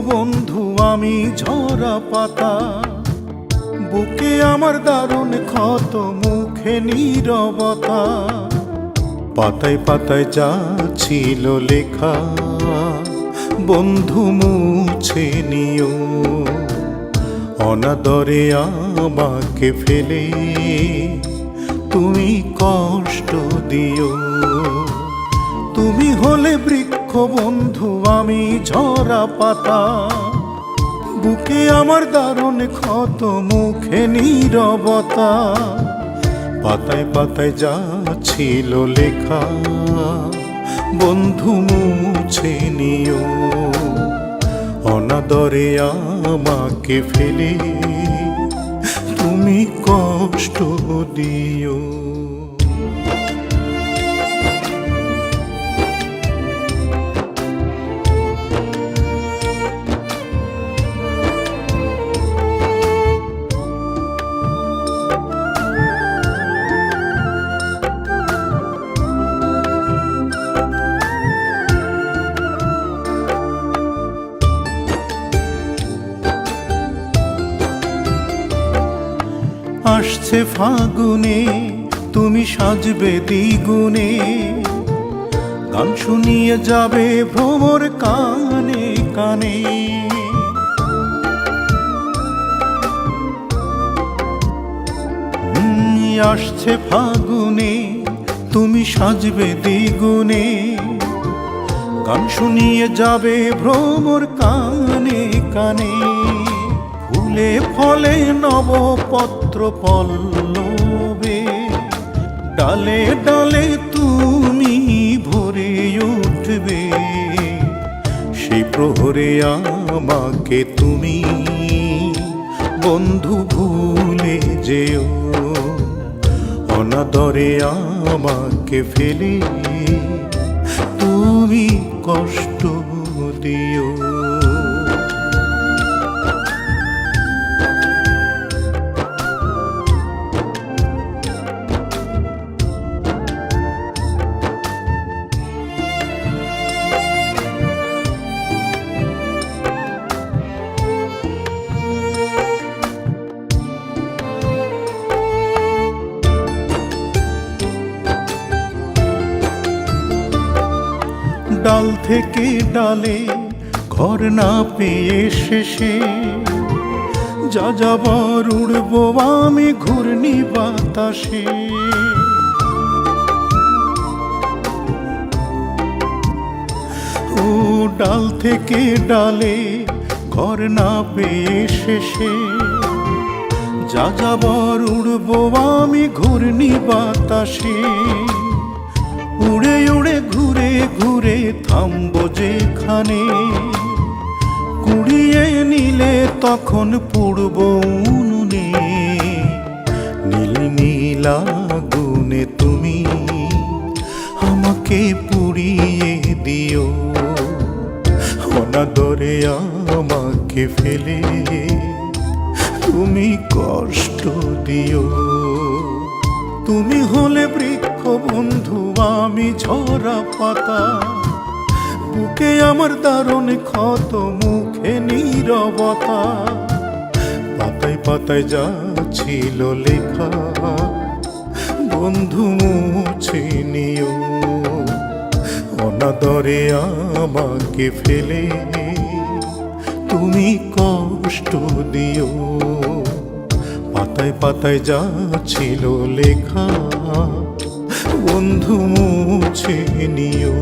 বন্ধু আমি ঝরা পাতা, বুকে আমার দারুণ ক্ষত, মুখে নীরবতা। পাতায় পাতায় যা ছিল লেখা বন্ধু মুছে নিও। অনাদরে আমাকে ফেলে তুমি কষ্ট দিও। তুমি হলে বৃক্ষ বন্ধু আমি ঝরা পাতা, বুকে আমার দারুণ ক্ষত, মুখে নীরবতা। পাতায় পাতায় যা ছিল লেখা বন্ধু মুছে নিও। অনাদরে আমাকে ফেলে তুমি কষ্ট দিও। আসছে ফাগুনে তুমি সাজবে দ্বিগুণে, গান শুনিয়ে যাবে ভ্রমর কানে কানে। আসছে ফাগুনে তুমি সাজবে দ্বিগুণে, গান শুনিয়ে যাবে ভ্রমর কানে কানে। ফুলে ফলে নবপত্র পল্লবে, ডালে ডালে তুমি ভরে উঠবে। সেই প্রহরে আমাকে তুমি বন্ধু ভুলে যেও। অনাদরে আমাকে ফেলে তুমি কষ্ট দিও। ডাল থেকে ডালে ঘর না পেয়ে শেষে, যা যাবার উড়বো আমি ঘূর্ণি বাতাসে। ও ডাল থেকে ডালে ঘর না পেয়ে শেষে, যা যাবার উড়বো আমি ঘূর্ণি বাতাসে। উড়ে উড়ে ঘুরে ঘুরে থামবো যেখানে, কুড়িয়ে নিলে তখন পুড়ব উনুনে। নীল নীল আগুনে তুমি আমাকে পুড়িয়ে দিও। অনাদরে আমাকে ফেলে তুমি কষ্ট দিও। তুমি হলে বৃক্ষ বন্ধু আমি ঝরা পাতা, বুকে আমার দারুণ ক্ষত, মুখে নীরবতা। পাতায় পাতায় যা ছিল লেখা বন্ধু মুছে নিও। অনাদরে আমাকে ফেলে তুমি কষ্ট দিও। পাতায় পাতায় যা ছিল লেখা বন্ধু মুছে নিও।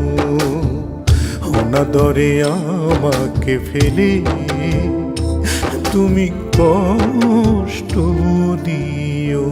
অনাদরে আমাকে ফেলে তুমি কষ্ট দিও।